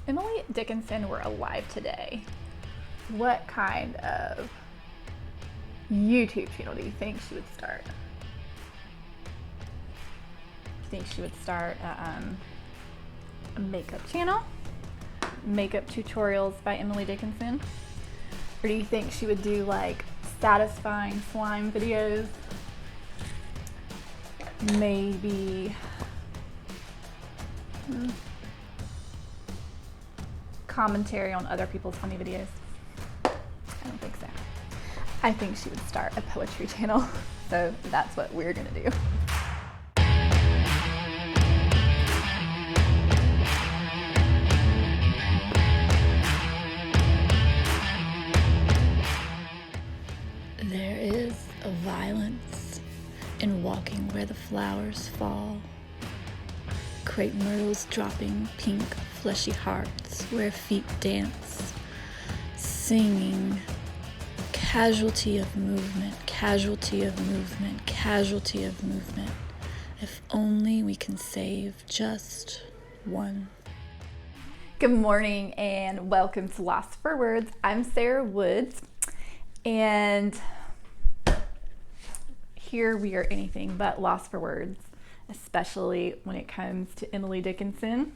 Emily Dickinson were alive today, what kind of YouTube channel do you think she would start? Do you think she would start a makeup channel? Makeup tutorials by Emily Dickinson? Or do you think she would do like satisfying slime videos? Maybe commentary on other people's funny videos? I don't think so. I think she would start a poetry channel. So that's what we're gonna do. There is a violence in walking where the flowers fall. Crepe myrtles dropping pink, fleshy hearts where feet dance, singing, casualty of movement, casualty of movement, casualty of movement. If only we can save just one. Good morning and welcome to Lost for Words. I'm Sarah Woods, and here we are anything but lost for words, especially when it comes to Emily Dickinson.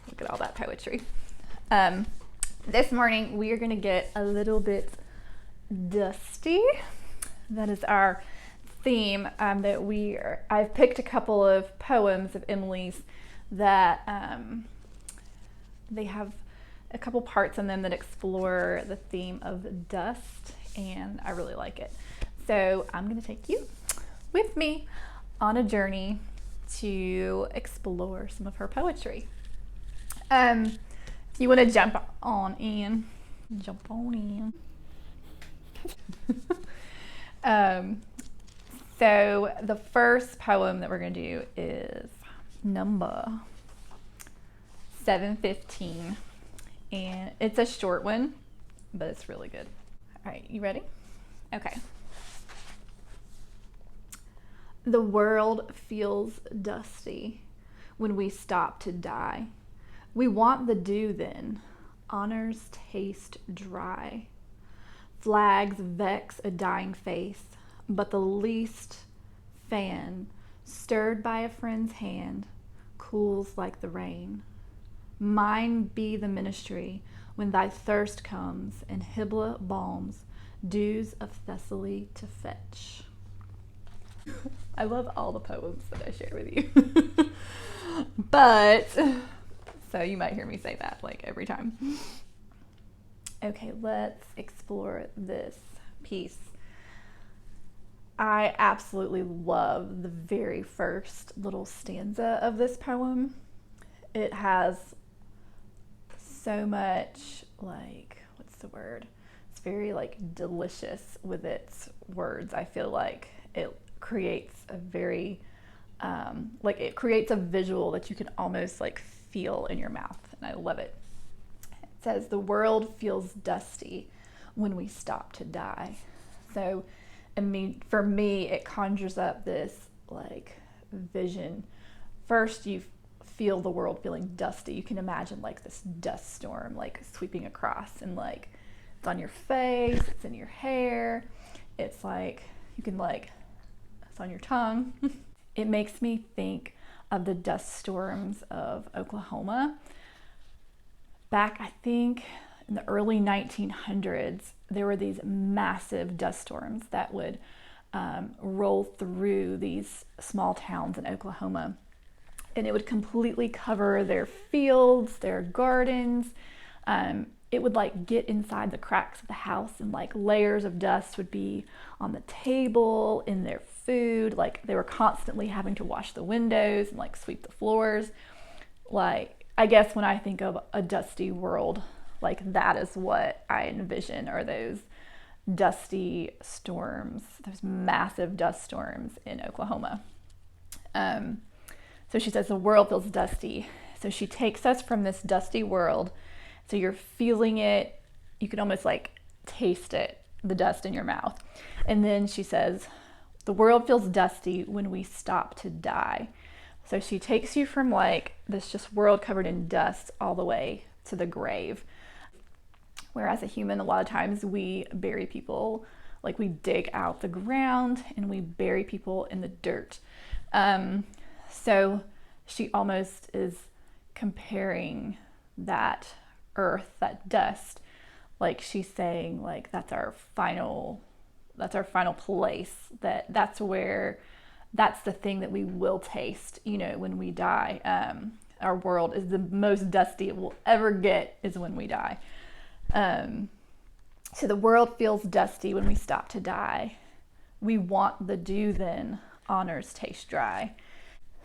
Look at all that poetry. This morning we are going to get a little bit dusty. That is our theme. I've picked a couple of poems of Emily's that they have a couple parts in them that explore the theme of dust, and I really like it. So I'm going to take you with me on a journey to explore some of her poetry. If you want to jump on in. So the first poem that we're going to do is number 715, and it's a short one, but it's really good. All right, you ready? Okay. The world feels dusty when we stop to die. We want the dew then, honors taste dry. Flags vex a dying face, but the least fan, stirred by a friend's hand, cools like the rain. Mine be the ministry when thy thirst comes, and Hybla balms, dews of Thessaly to fetch. I love all the poems that I share with you. But, so you might hear me say that like every time. Okay, let's explore this piece. I absolutely love the very first little stanza of this poem. It has so much, like, what's the word? It's very like delicious with its words. I feel like it creates a very, it creates a visual that you can almost like feel in your mouth, and I love it. It says, the world feels dusty when we stop to die. So, I mean, for me, it conjures up this like vision. First, you feel the world feeling dusty. You can imagine like this dust storm like sweeping across, and like it's on your face, it's in your hair, it's like you can like, it's on your tongue. It makes me think of the dust storms of Oklahoma. Back, I think, in the early 1900s, there were these massive dust storms that would roll through these small towns in Oklahoma. And it would completely cover their fields, their gardens. It would like get inside the cracks of the house, and like layers of dust would be on the table, in their food. Like they were constantly having to wash the windows and like sweep the floors. Like, I guess when I think of a dusty world, like that is what I envision, are those dusty storms, those massive dust storms in Oklahoma. So she says the world feels dusty. So she takes us from this dusty world. So you're feeling it, you can almost like taste it, the dust in your mouth. And then she says, the world feels dusty when we stop to die. So she takes you from like this just world covered in dust all the way to the grave. Whereas a human, a lot of times we bury people, like we dig out the ground and we bury people in the dirt. So she almost is comparing that earth, that dust, like she's saying, like that's our final place. That's the thing that we will taste, when we die. Our world is the most dusty it will ever get is when we die. So the world feels dusty when we stop to die. We want the dew then, honors taste dry.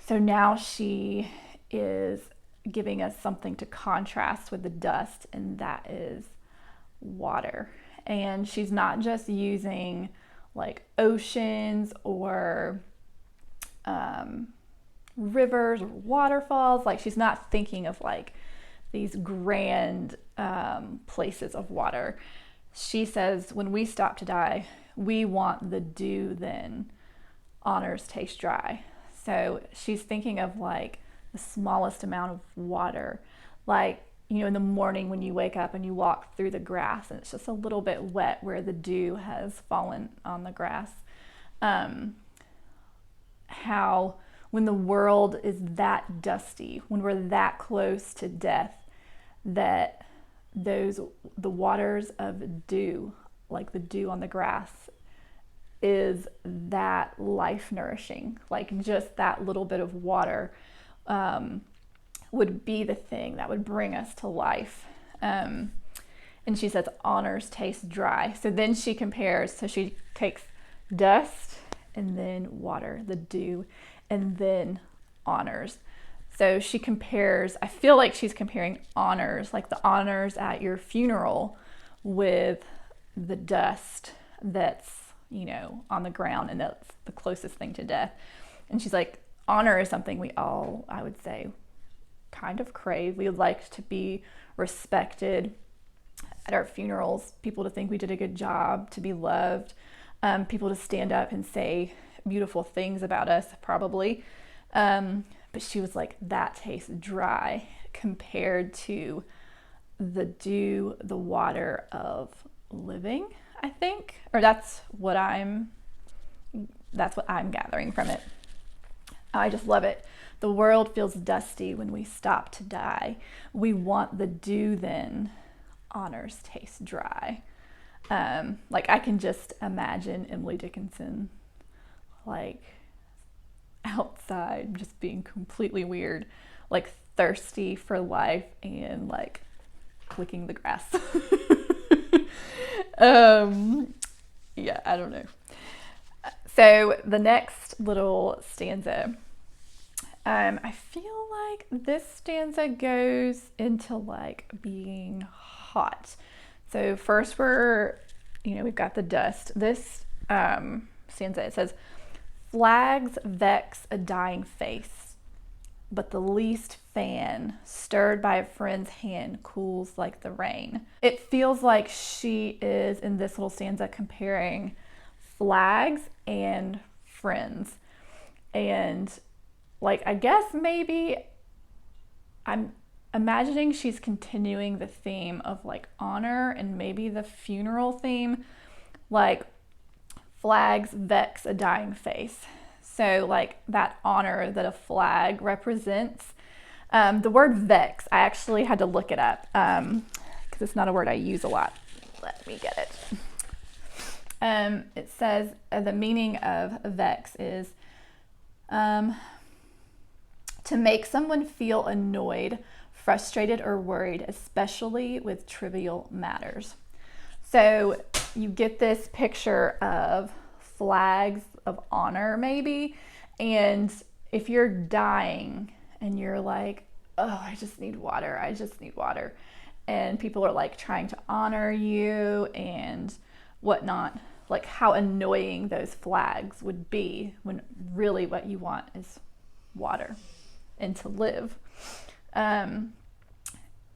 So now she is giving us something to contrast with the dust, and that is water. And she's not just using like oceans or rivers or waterfalls. Like she's not thinking of like these grand places of water. She says when we stop to die, we want the dew then, honors taste dry. So she's thinking of like the smallest amount of water, like in the morning when you wake up and you walk through the grass and it's just a little bit wet where the dew has fallen on the grass. How when the world is that dusty, when we're that close to death, that the waters of dew, like the dew on the grass, is that life nourishing. Like just that little bit of water would be the thing that would bring us to life. And she says honors taste dry. So then she compares. So she takes dust and then water, the dew, and then honors. So she compares, I feel like she's comparing honors, like the honors at your funeral, with the dust that's, on the ground, and that's the closest thing to death. And she's like, honor is something we all, I would say, kind of crave. We would like to be respected at our funerals, people to think we did a good job, to be loved, people to stand up and say beautiful things about us, probably. But she was like, that tastes dry compared to the dew, the water of living, I think. Or that's what I'm gathering from it. I just love it. The world feels dusty when we stop to die. We want the dew then, honors taste dry. Like I can just imagine Emily Dickinson like outside just being completely weird, like thirsty for life and like clicking the grass. Yeah, I don't know. So the next little stanza, I feel like this stanza goes into like being hot. So first we've got the dust. This stanza, it says, flags vex a dying face, but the least fan stirred by a friend's hand cools like the rain. It feels like she is in this little stanza comparing flags and friends. And like, I guess maybe I'm imagining she's continuing the theme of like honor and maybe the funeral theme, like flags vex a dying face. So like that honor that a flag represents. The word vex, I actually had to look it up because it's not a word I use a lot. Let me get it. It says the meaning of vex is to make someone feel annoyed, frustrated, or worried, especially with trivial matters. So you get this picture of flags of honor maybe, and if you're dying and you're like, oh, I just need water, and people are like trying to honor you and whatnot, like how annoying those flags would be when really what you want is water and to live.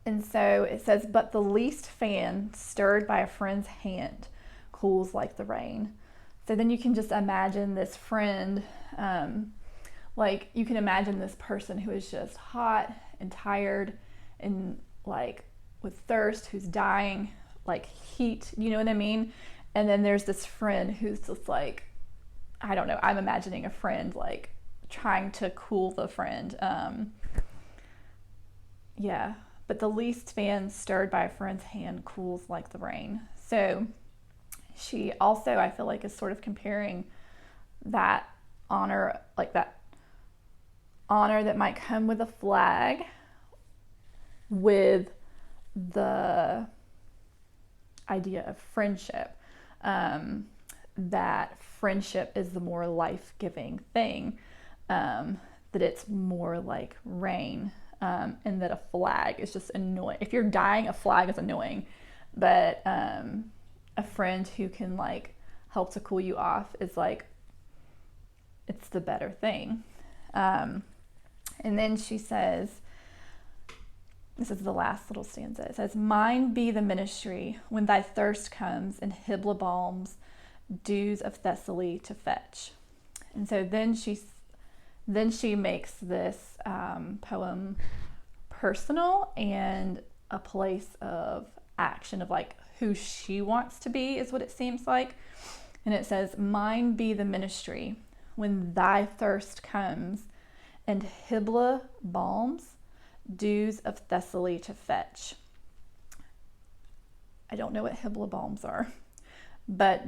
And so it says, but the least fan stirred by a friend's hand cools like the rain. So then you can just imagine this friend like you can imagine this person who is just hot and tired and like with thirst, who's dying, like heat, you know what I mean? And then there's this friend who's just like, I don't know, I'm imagining a friend like trying to cool the friend. Yeah, but the least fan stirred by a friend's hand cools like the rain. So she also, I feel like, is sort of comparing that honor, like that honor that might come with a flag, with the idea of friendship. That friendship is the more life-giving thing, that it's more like rain, and that a flag is just annoying. If you're dying, a flag is annoying, but a friend who can like help to cool you off is like, it's the better thing. And then she says, this is the last little stanza. It says, "Mine be the ministry when thy thirst comes in Hybla balms, dews of Thessaly to fetch." And so then she makes this poem personal and a place of action of like who she wants to be is what it seems like. And it says, "Mine be the ministry when thy thirst comes and Hybla balms, dews of Thessaly to fetch." I don't know what Hybla balms are, but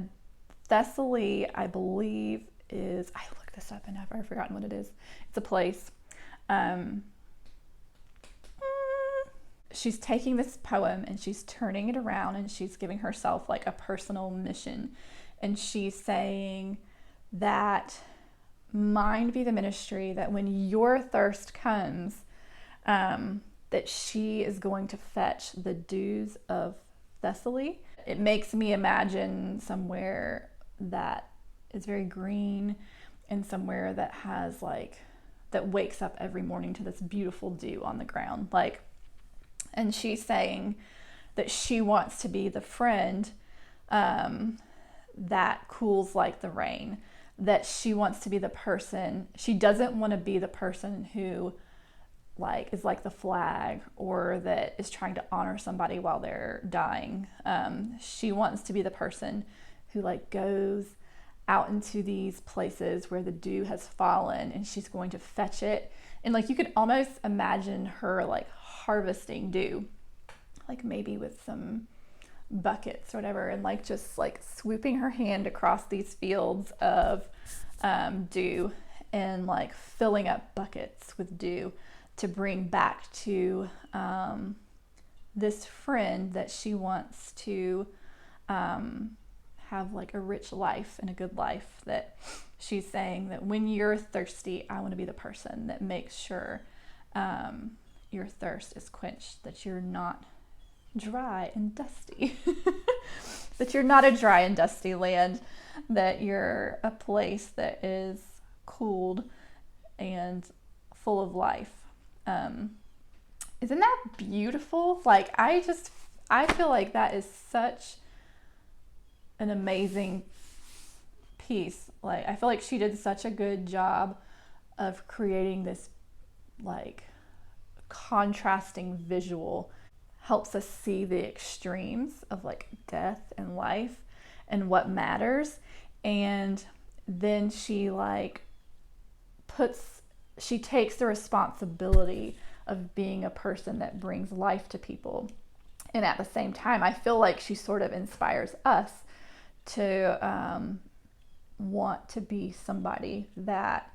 Thessaly, I believe, is, I looked this up and I've forgotten what it is. It's a place. She's taking this poem and she's turning it around and she's giving herself like a personal mission. And she's saying that mine be the ministry, that when your thirst comes, that she is going to fetch the dews of Thessaly. It makes me imagine somewhere that is very green and somewhere that has like, that wakes up every morning to this beautiful dew on the ground. Like, and she's saying that she wants to be the friend that cools like the rain, that she wants to be the person, she doesn't want to be the person who like is like the flag or that is trying to honor somebody while they're dying. She wants to be the person who like goes out into these places where the dew has fallen and she's going to fetch it. And like you could almost imagine her like harvesting dew, like maybe with some buckets or whatever, and like just like swooping her hand across these fields of dew and like filling up buckets with dew to bring back to this friend that she wants to have like a rich life and a good life. That she's saying that when you're thirsty, I want to be the person that makes sure your thirst is quenched, that you're not dry and dusty, that you're not a dry and dusty land, that you're a place that is cooled and full of life. Isn't that beautiful? Like, I feel like that is such an amazing piece. Like, I feel like she did such a good job of creating this like contrasting visual, helps us see the extremes of like death and life and what matters. And then she takes the responsibility of being a person that brings life to people. And at the same time, I feel like she sort of inspires us to want to be somebody that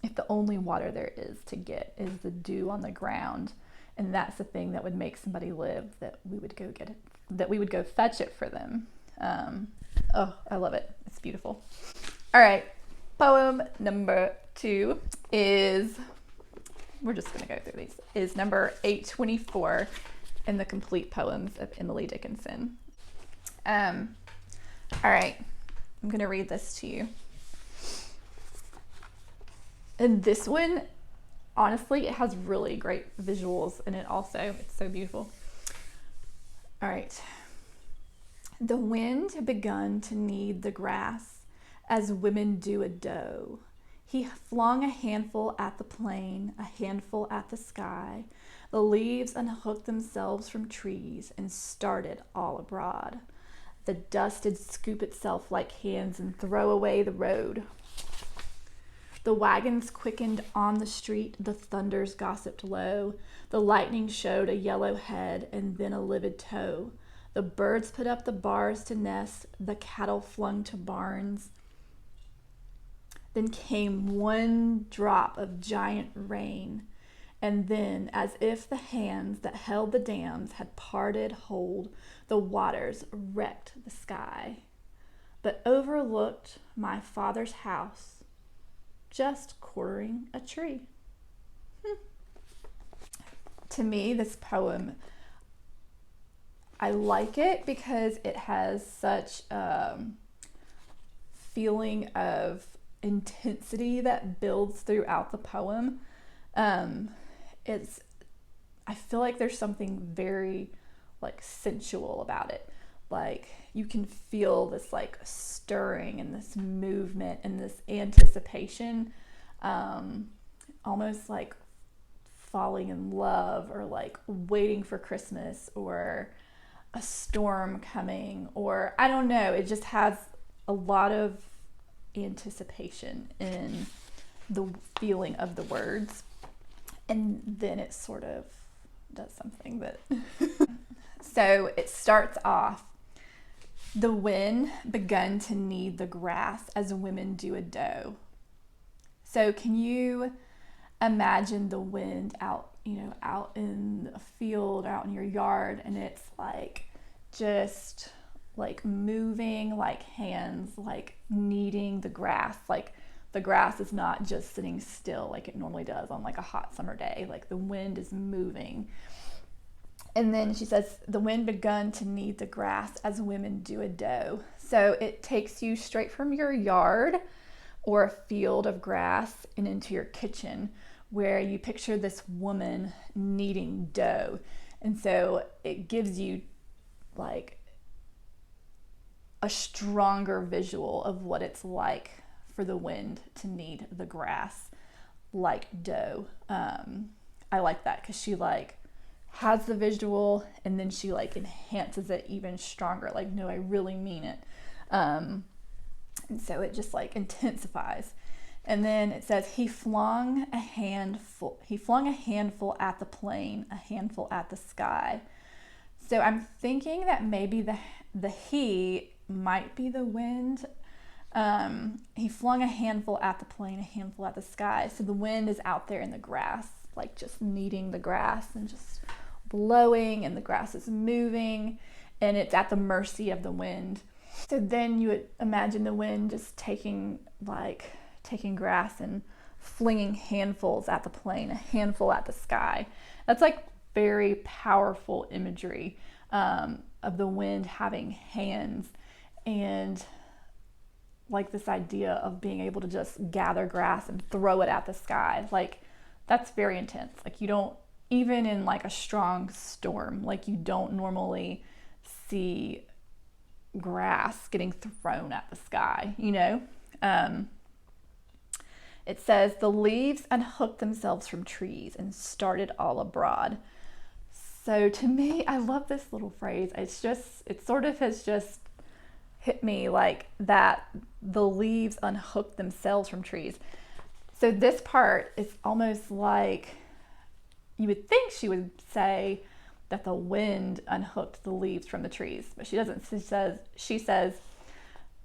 if the only water there is to get is the dew on the ground, and that's the thing that would make somebody live, that we would go get it, that we would go fetch it for them. Oh, I love it. It's beautiful. All right. Poem number 2 is, we're just going to go through these, is number 824 in the Complete Poems of Emily Dickinson. All right. I'm going to read this to you. And this one, honestly, it has really great visuals in it also. It's so beautiful. All right. The wind had begun to knead the grass as women do a doe. He flung a handful at the plain, a handful at the sky. The leaves unhooked themselves from trees and started all abroad. The dust did scoop itself like hands and throw away the road. The wagons quickened on the street, the thunders gossiped low. The lightning showed a yellow head and then a livid toe. The birds put up the bars to nest, the cattle flung to barns. Then came one drop of giant rain, and then, as if the hands that held the dams had parted hold, the waters wrecked the sky, but overlooked my father's house, just quartering a tree. To me, this poem, I like it because it has such a feeling of intensity that builds throughout the poem. I feel like there's something very like sensual about it. Like you can feel this like stirring and this movement and this anticipation, almost like falling in love or like waiting for Christmas or a storm coming, or I don't know, it just has a lot of anticipation in the feeling of the words, and then it sort of does something that so it starts off, the wind begun to knead the grass as women do a doe. So can you imagine the wind out in a field, out in your yard, and it's like just like moving like hands, like kneading the grass. Like the grass is not just sitting still like it normally does on like a hot summer day. Like the wind is moving. And then she says, the wind begun to knead the grass as women do a doe. So it takes you straight from your yard or a field of grass and into your kitchen, where you picture this woman kneading dough. And so it gives you like a stronger visual of what it's like for the wind to knead the grass like dough. I like that because she like has the visual and then she like enhances it even stronger. Like, no, I really mean it. And so it just like intensifies. And then it says, he flung a handful at the plain, a handful at the sky. So I'm thinking that maybe the he might be the wind. He flung a handful at the plain, a handful at the sky. So the wind is out there in the grass, like just kneading the grass and just blowing, and the grass is moving and it's at the mercy of the wind. So then you would imagine the wind just taking grass and flinging handfuls at the plain, a handful at the sky. That's like very powerful imagery of the wind having hands, and like this idea of being able to just gather grass and throw it at the sky. Like that's very intense. Like you don't, even in like a strong storm, like you don't normally see grass getting thrown at the sky, you know? It says, the leaves unhooked themselves from trees and started all abroad. So to me, I love this little phrase. It sort of has just hit me like that, the leaves unhooked themselves from trees. So this part is almost like, you would think she would say that the wind unhooked the leaves from the trees, but she doesn't. She says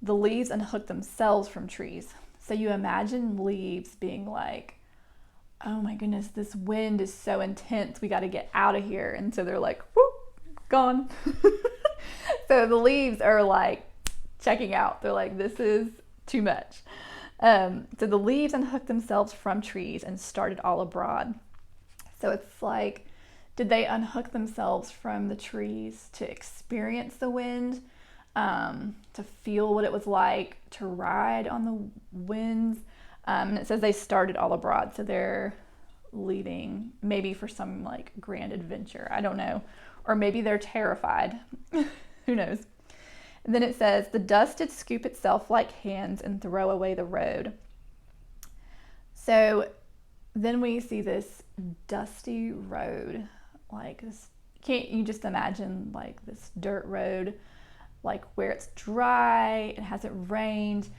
the leaves unhooked themselves from trees. So you imagine leaves being like, oh my goodness, this wind is so intense, we got to get out of here. And so they're like, whoop, gone. So the leaves are like checking out. They're like, this is too much. So the leaves unhooked themselves from trees and started all abroad. So it's like, did they unhook themselves from the trees to experience the wind, to feel what it was like to ride on the winds? And it says they started all abroad, so they're leaving maybe for some like grand adventure. I don't know. Or maybe they're terrified. Who knows? And then it says, the dust did scoop itself like hands and throw away the road. So then we see this dusty road, like this. Can't you just imagine like this dirt road, like where it's dry, it hasn't rained,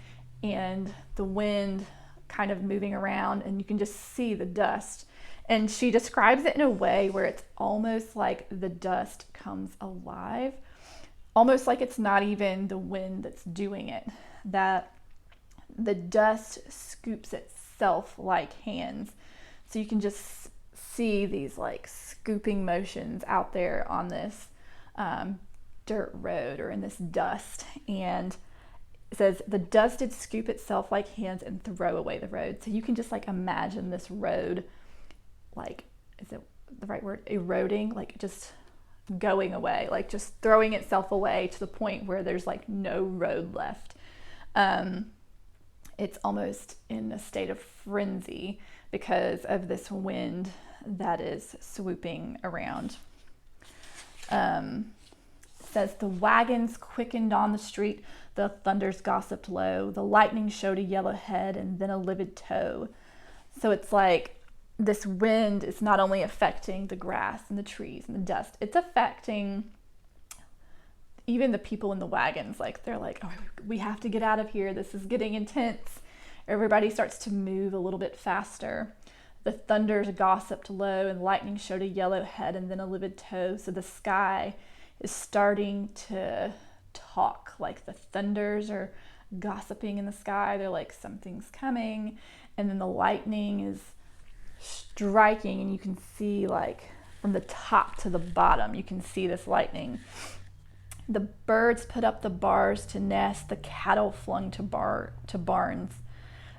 and the wind kind of moving around, and you can just see the dust. And she describes it in a way where it's almost like the dust comes alive, almost like it's not even the wind that's doing it, that the dust scoops itself like hands. So you can just see these like scooping motions out there on this dirt road or in this dust. And it says, the dust did scoop itself like hands and throw away the road. So you can just like imagine this road, like, is it the right word? Eroding, like just going away, like just throwing itself away to the point where there's like no road left. It's almost in a state of frenzy because of this wind that is swooping around. It says, the wagons quickened on the street, the thunders gossiped low, the lightning showed a yellow head and then a livid toe. So it's like this wind is not only affecting the grass and the trees and the dust, it's affecting even the people in the wagons. Like they're like, oh, we have to get out of here. This is getting intense. Everybody starts to move a little bit faster. The thunders gossiped low and lightning showed a yellow head and then a livid toe. So the sky is starting to talk, like the thunders are gossiping in the sky. They're like, something's coming. And then the lightning is striking, and you can see like from the top to the bottom, you can see this lightning. The birds put up the bars to nest, the cattle flung to barns.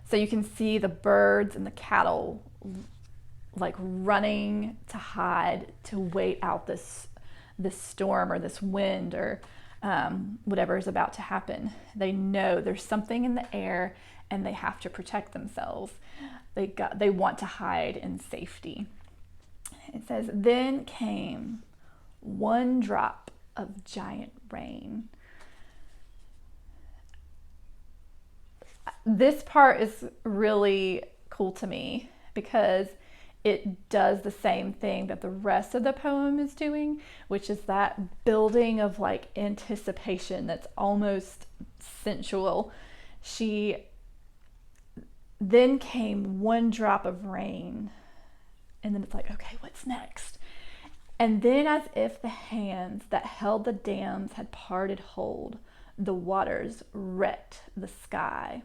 So you can see the birds and the cattle like running to hide, to wait out this storm or this wind or whatever is about to happen. They know there's something in the air and they have to protect themselves. They want to hide in safety. It says, then came one drop of giant rain. This part is really cool to me because it does the same thing that the rest of the poem is doing, which is that building of like anticipation that's almost sensual. Then came one drop of rain, and then it's like, okay, what's next? And then, as if the hands that held the dams had parted hold, the waters wrecked the sky.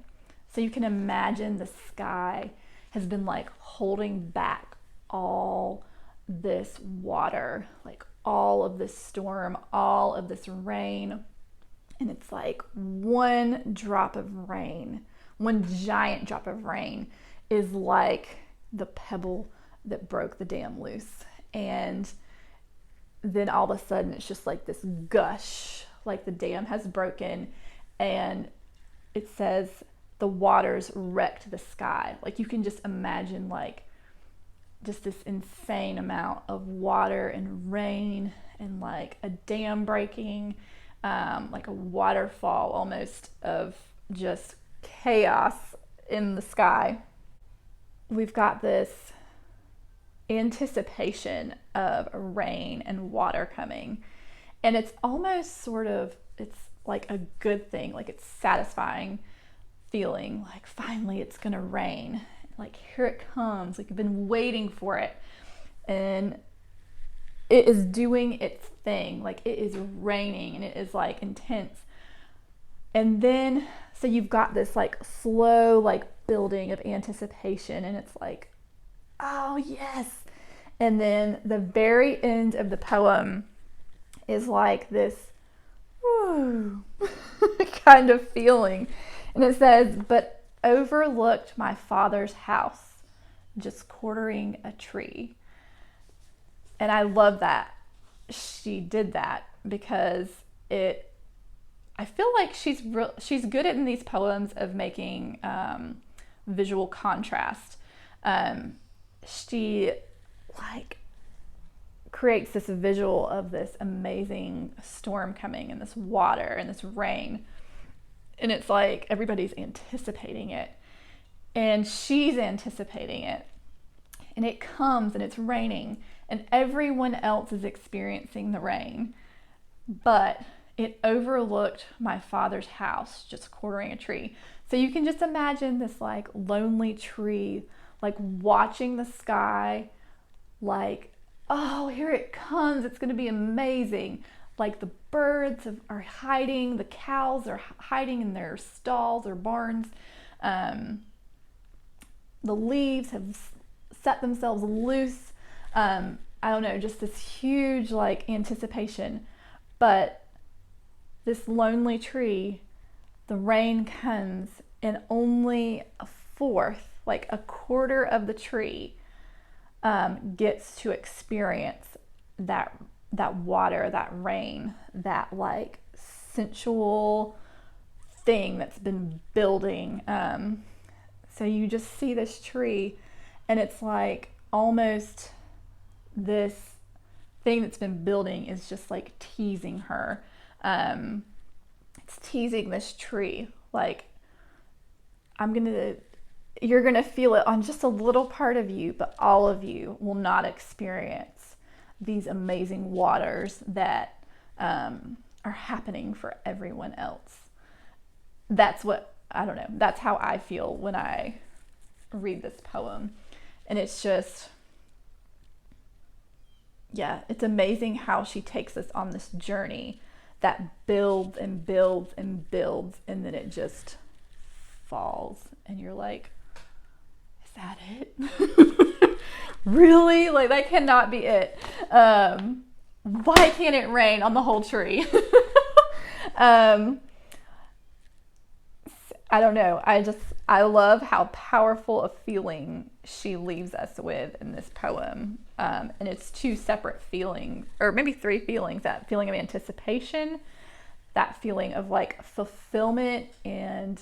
So you can imagine the sky has been like holding back all this water, like all of this storm, all of this rain. And it's like one drop of rain, one giant drop of rain is like the pebble that broke the dam loose. And then all of a sudden it's just like this gush, like the dam has broken, and it says the waters wrecked the sky. Like you can just imagine like just this insane amount of water and rain and like a dam breaking, like a waterfall almost of just chaos in the sky. We've got this anticipation of rain and water coming, and it's almost sort of, it's like a good thing, like it's satisfying feeling, like finally it's gonna rain, like here it comes, like you've been waiting for it, and it is doing its thing, like it is raining and it is like intense. And then so you've got this like slow like building of anticipation, and it's like, oh yes. And then the very end of the poem is like this woo, kind of feeling. And it says, but overlooked my father's house, just quartering a tree. And I love that she did that, because I feel like she's good in these poems of making visual contrast. She like creates this visual of this amazing storm coming and this water and this rain. And it's like everybody's anticipating it. And she's anticipating it. And it comes and it's raining. And everyone else is experiencing the rain. But it overlooked my father's house, just quartering a tree. So you can just imagine this like lonely tree, like watching the sky, like, oh, here it comes. It's going to be amazing. Like the birds are hiding, the cows are hiding in their stalls or barns. The leaves have set themselves loose. I don't know, just this huge like anticipation. But this lonely tree, the rain comes and only a fourth, like a quarter of the tree gets to experience that water, that rain, that like sensual thing that's been building. So you just see this tree and it's like almost this thing that's been building is just like teasing her. It's teasing this tree. Like, you're gonna feel it on just a little part of you, but all of you will not experience these amazing waters that are happening for everyone else. That's that's how I feel when I read this poem. And it's just, yeah, it's amazing how she takes us on this journey that builds and builds and builds, and then it just falls. And you're like, is that it? Really? Like, that cannot be it. Why can't it rain on the whole tree? I don't know. I love how powerful a feeling she leaves us with in this poem. And it's two separate feelings, or maybe three feelings: that feeling of anticipation, that feeling of like fulfillment and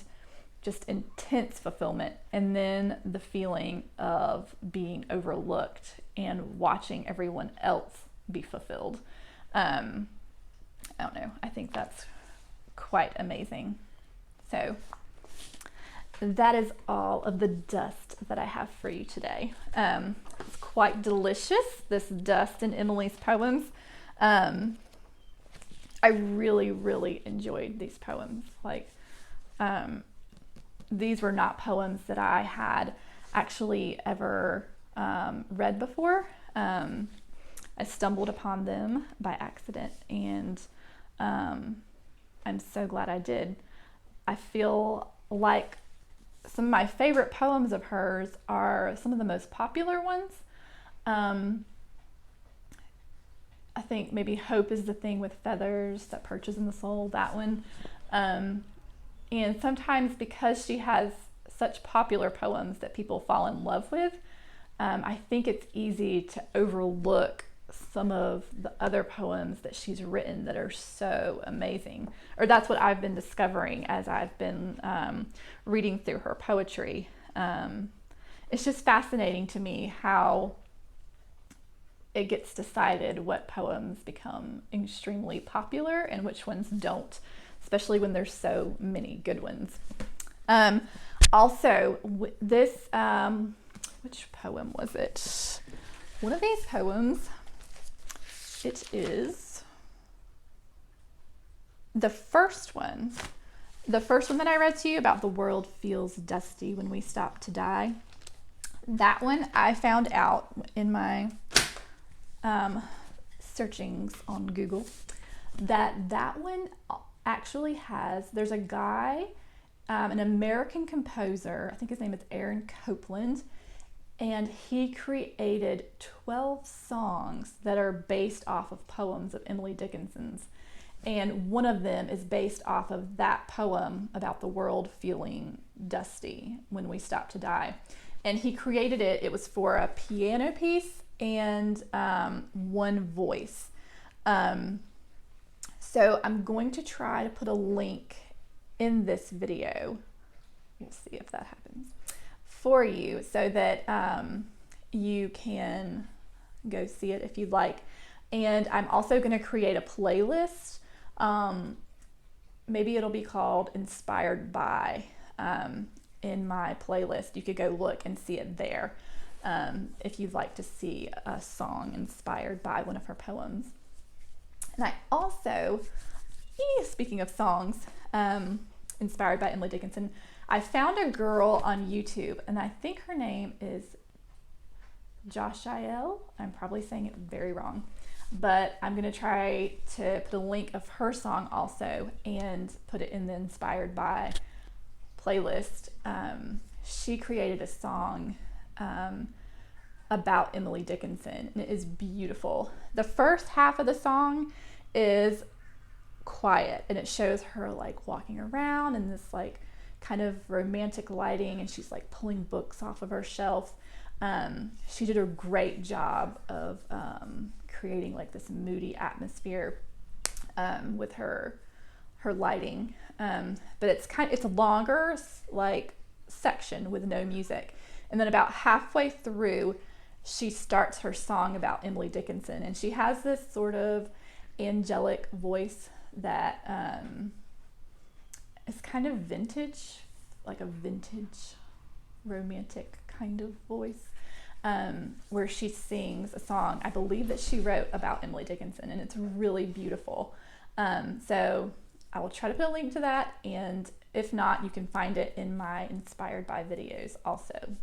just intense fulfillment, and then the feeling of being overlooked and watching everyone else be fulfilled. I don't know. I think that's quite amazing. So that is all of the dust that I have for you today. It's quite delicious, this dust in Emily's poems. I really, really enjoyed these poems. Like, these were not poems that I had actually ever read before. I stumbled upon them by accident, and I'm so glad I did. I feel like some of my favorite poems of hers are some of the most popular ones. I think maybe Hope is the Thing with Feathers That Perches in the Soul, that one. And sometimes because she has such popular poems that people fall in love with, I think it's easy to overlook some of the other poems that she's written that are so amazing. Or that's what I've been discovering as I've been reading through her poetry. It's just fascinating to me how it gets decided what poems become extremely popular and which ones don't, especially when there's so many good ones. Also, this, which poem was it? One of these poems, it is the first one that I read to you about the world feels dusty when we stop to die. That one I found out in my searchings on Google that one actually has, there's a guy, an American composer, I think his name is Aaron Copland, and he created 12 songs that are based off of poems of Emily Dickinson's. And one of them is based off of that poem about the world feeling dusty when we stop to die. And he created it, it was for a piano piece and one voice. So I'm going to try to put a link in this video. We'll see if that happens for you so that you can go see it if you'd like. And I'm also going to create a playlist. Maybe it'll be called Inspired By in my playlist. You could go look and see it there if you'd like to see a song inspired by one of her poems. And I also, speaking of songs inspired by Emily Dickinson, I found a girl on YouTube, and I think her name is Joshiel. I'm probably saying it very wrong, but I'm going to try to put a link of her song also and put it in the Inspired By playlist. She created a song about Emily Dickinson, and it is beautiful. The first half of the song is quiet, and it shows her like walking around in this like kind of romantic lighting, and she's like pulling books off of her shelf. She did a great job of creating like this moody atmosphere with her lighting. But it's a longer like section with no music, and then about halfway through she starts her song about Emily Dickinson, and she has this sort of angelic voice that is kind of vintage, like a vintage romantic kind of voice, where she sings a song I believe that she wrote about Emily Dickinson, and it's really beautiful. So I will try to put a link to that, and if not, you can find it in my Inspired By videos also.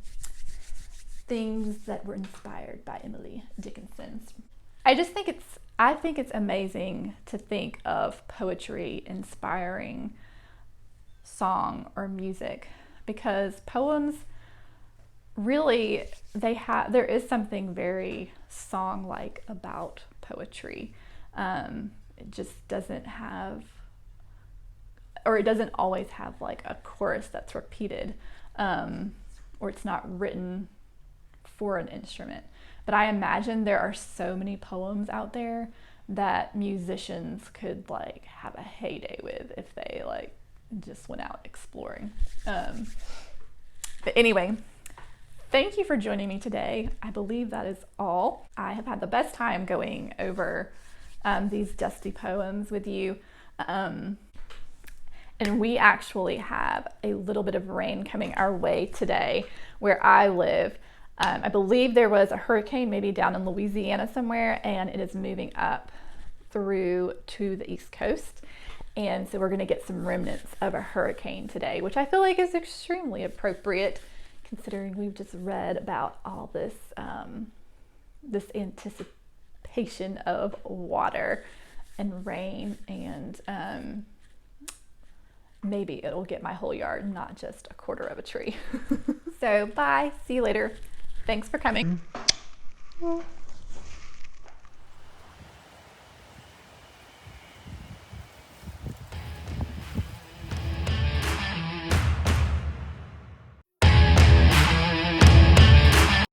Things that were inspired by Emily Dickinson. I think it's amazing to think of poetry inspiring song or music, because poems really, there is something very song-like about poetry. It just doesn't have, or it doesn't always have like a chorus that's repeated, or it's not written for an instrument. But I imagine there are so many poems out there that musicians could like have a heyday with if they like just went out exploring. But anyway, thank you for joining me today. I believe that is all. I have had the best time going over these dusty poems with you. And we actually have a little bit of rain coming our way today where I live. I believe there was a hurricane maybe down in Louisiana somewhere, and it is moving up through to the East Coast. And so we're going to get some remnants of a hurricane today, which I feel like is extremely appropriate considering we've just read about all this, this anticipation of water and rain, and maybe it'll get my whole yard, not just a quarter of a tree. So bye, see you later. Thanks for coming.